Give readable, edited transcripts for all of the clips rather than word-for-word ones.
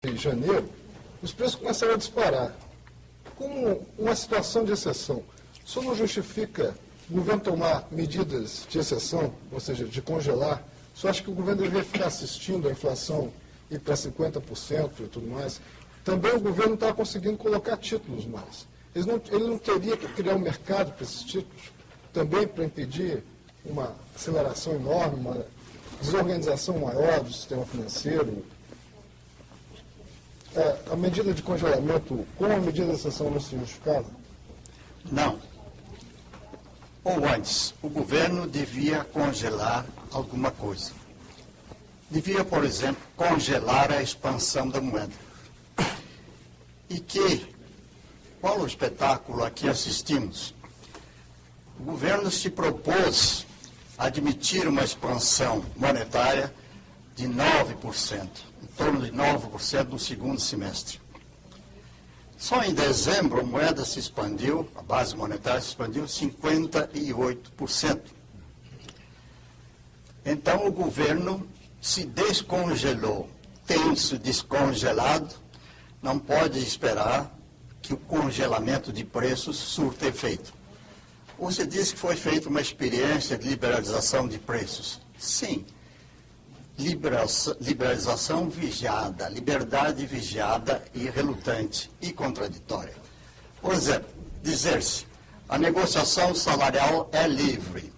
de janeiro, os preços começaram a disparar. Como uma situação de exceção, isso não justifica o governo tomar medidas de exceção, ou seja, de congelar? Só acha que o governo deveria ficar assistindo a inflação ir para 50% e tudo mais? Também o governo não está conseguindo colocar títulos mais. Ele não teria que criar um mercado para esses títulos, também para impedir uma aceleração enorme, uma desorganização maior do sistema financeiro? A medida de congelamento, como a medida de exceção, não se justificava? Não. Ou antes, o governo devia congelar alguma coisa. Devia, por exemplo, congelar a expansão da moeda. E qual o espetáculo a que assistimos? O governo se propôs a admitir uma expansão monetária de 9%, em torno de 9% no segundo semestre. Só em dezembro a moeda se expandiu, a base monetária se expandiu 58%. Então o governo se descongelou. Tendo-se descongelado, não pode esperar que o congelamento de preços surta efeito. Você disse que foi feita uma experiência de liberalização de preços. Sim. Liberalização vigiada, liberdade vigiada e relutante e contraditória. Por exemplo, dizer-se, a negociação salarial é livre,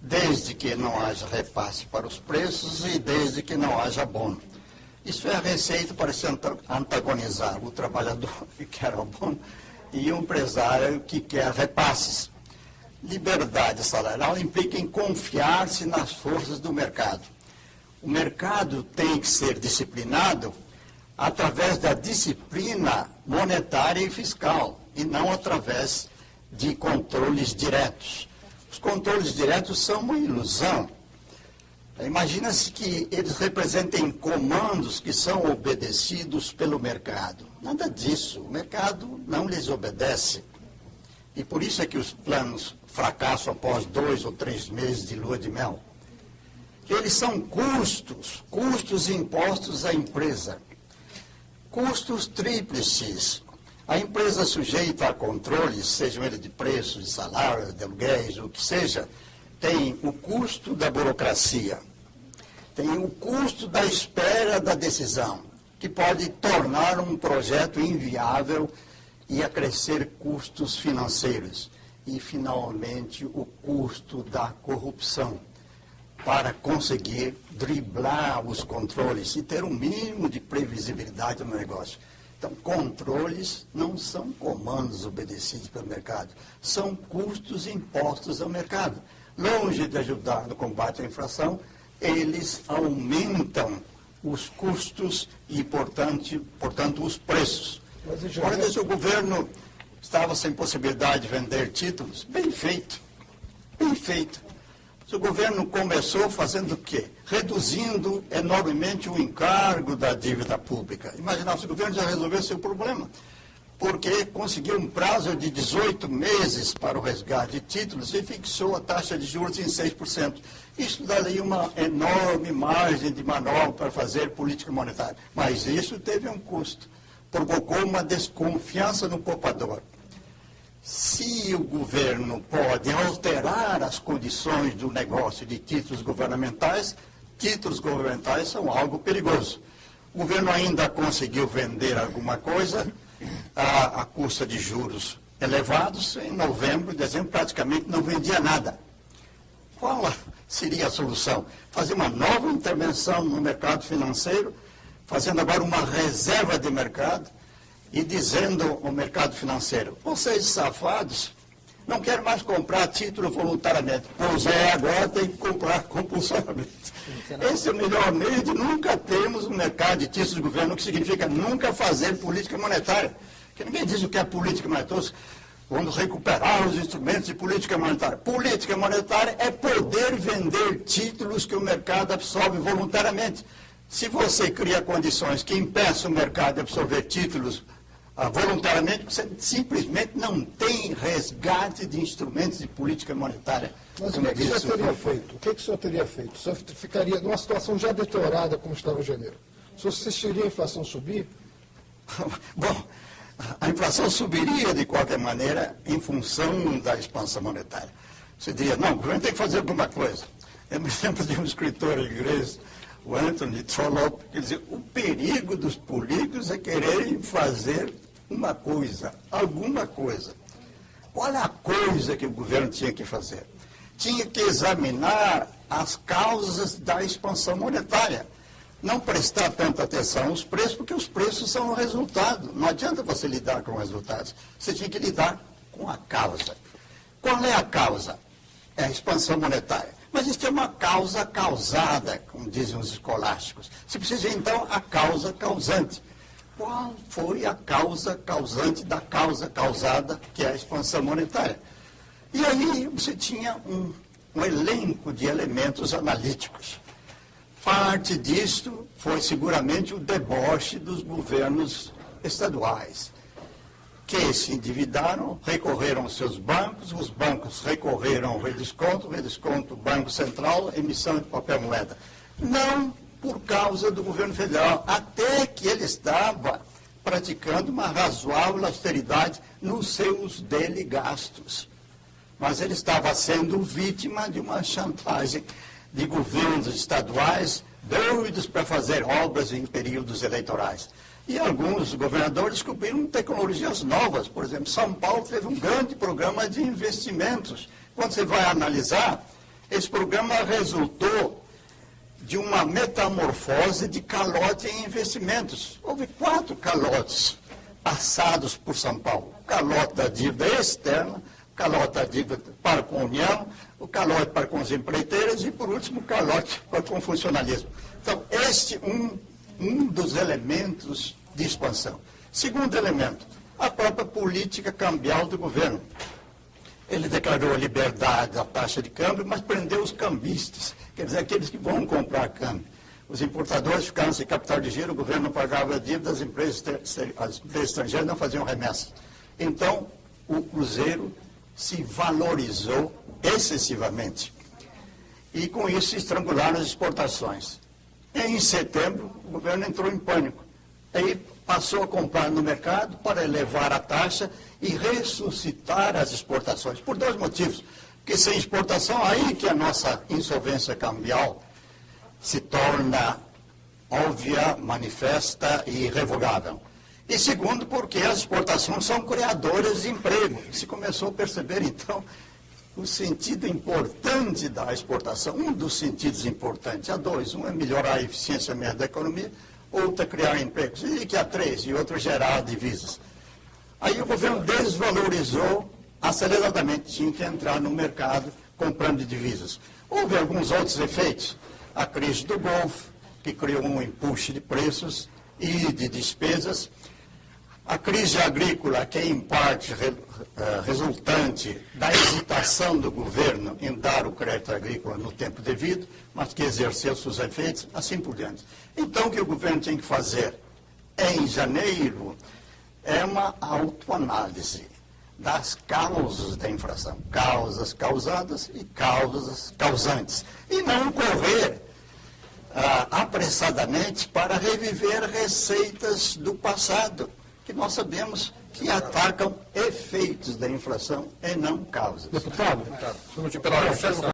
desde que não haja repasse para os preços e desde que não haja abono. Isso é a receita para se antagonizar o trabalhador que quer abono e o empresário que quer repasses. Liberdade salarial implica em confiar-se nas forças do mercado. O mercado tem que ser disciplinado através da disciplina monetária e fiscal, e não através de controles diretos. Os controles diretos são uma ilusão. Imagina-se que eles representem comandos que são obedecidos pelo mercado. Nada disso. O mercado não lhes obedece. E por isso é que os planos fracassam após 2 ou 3 meses de lua de mel. Eles são custos impostos à empresa. Custos tríplices. A empresa sujeita a controles, sejam eles de preços, de salários, de aluguéis, o que seja, tem o custo da burocracia, tem o custo da espera da decisão, que pode tornar um projeto inviável e acrescer custos financeiros. E, finalmente, o custo da corrupção, para conseguir driblar os controles e ter um mínimo de previsibilidade no negócio. Então, controles não são comandos obedecidos pelo mercado, são custos impostos ao mercado. Longe de ajudar no combate à inflação, eles aumentam os custos e, portanto, os preços. Ora, se o governo estava sem possibilidade de vender títulos, bem feito, bem feito. O governo começou fazendo o quê? Reduzindo enormemente o encargo da dívida pública. Imaginava se o governo já resolveu seu problema, porque conseguiu um prazo de 18 meses para o resgate de títulos e fixou a taxa de juros em 6%. Isso daria uma enorme margem de manobra para fazer política monetária. Mas isso teve um custo. Provocou uma desconfiança no poupador. Se o governo pode alterar as condições do negócio de títulos governamentais são algo perigoso. O governo ainda conseguiu vender alguma coisa à custa de juros elevados. Em novembro e dezembro praticamente não vendia nada. Qual seria a solução? Fazer uma nova intervenção no mercado financeiro, fazendo agora uma reserva de mercado, e dizendo ao mercado financeiro, vocês safados não querem mais comprar título voluntariamente. Pois é, agora tem que comprar compulsoriamente. Esse é o melhor meio de nunca termos um mercado de títulos de governo, o que significa nunca fazer política monetária. Porque ninguém diz o que é política monetária. Vamos recuperar os instrumentos de política monetária. Política monetária é poder vender títulos que o mercado absorve voluntariamente. Se você cria condições que impeçam o mercado de absorver títulos voluntariamente, você simplesmente não tem resgate de instrumentos de política monetária. Mas o que o senhor teria feito? O que o senhor teria feito? O senhor ficaria numa situação já deteriorada como estava em janeiro. O senhor assistiria a inflação subir? Bom, a inflação subiria de qualquer maneira em função da expansão monetária. Você diria, não, o governo tem que fazer alguma coisa. Eu me lembro de um escritor inglês, o Anthony Trollope, que dizia, o perigo dos políticos é quererem fazer uma coisa, alguma coisa. Qual é a coisa que o governo tinha que fazer? Tinha que examinar as causas da expansão monetária. Não prestar tanta atenção aos preços, porque os preços são o resultado. Não adianta você lidar com resultados. Você tinha que lidar com a causa. Qual é a causa? É a expansão monetária. Mas isso é uma causa causada, como dizem os escolásticos. Você precisa, então, a causa causante. Qual foi a causa causante da causa causada, que é a expansão monetária? E aí você tinha um elenco de elementos analíticos. Parte disto foi seguramente o deboche dos governos estaduais, que se endividaram, recorreram aos seus bancos, os bancos recorreram ao redesconto, Banco Central, emissão de papel moeda. Não por causa do governo federal, até que ele estava praticando uma razoável austeridade nos seus dele gastos. Mas ele estava sendo vítima de uma chantagem de governos estaduais doidos para fazer obras em períodos eleitorais. E alguns governadores descobriram tecnologias novas. Por exemplo, São Paulo teve um grande programa de investimentos. Quando você vai analisar, esse programa resultou de uma metamorfose de calote em investimentos. Houve 4 calotes passados por São Paulo. O calote da dívida externa, o calote da dívida para com a União, o calote para com as empreiteiras e, por último, o calote para com o funcionalismo. Então, este um dos elementos de expansão. Segundo elemento, a própria política cambial do governo. Ele declarou a liberdade da taxa de câmbio, mas prendeu os cambistas, quer dizer, aqueles que vão comprar câmbio. Os importadores ficaram sem capital de giro, o governo não pagava a dívida, as empresas estrangeiras não faziam remessas. Então, o cruzeiro se valorizou excessivamente. E com isso se estrangularam as exportações. Em setembro, o governo entrou em pânico. Aí passou a comprar no mercado para elevar a taxa e ressuscitar as exportações. Por 2 motivos. Porque sem exportação, aí que a nossa insolvência cambial se torna óbvia, manifesta e irrevogável. E segundo, porque as exportações são criadoras de emprego. Se começou a perceber, então, o sentido importante da exportação, um dos sentidos importantes, há 2, um é melhorar a eficiência média da economia, outro é criar empregos, e que há 3, e outro gerar divisas. Aí o governo desvalorizou aceleradamente, tinha que entrar no mercado comprando divisas. Houve alguns outros efeitos, a crise do Golfo, que criou um empuxo de preços e de despesas, a crise agrícola, que é em parte resultante da hesitação do governo em dar o crédito agrícola no tempo devido, mas que exerceu seus efeitos, assim por diante. Então, o que o governo tem que fazer em janeiro é uma autoanálise das causas da inflação, causas causadas e causas causantes, e não correr apressadamente para reviver receitas do passado, que nós sabemos que atacam efeitos da inflação e não causas. Deputado, pela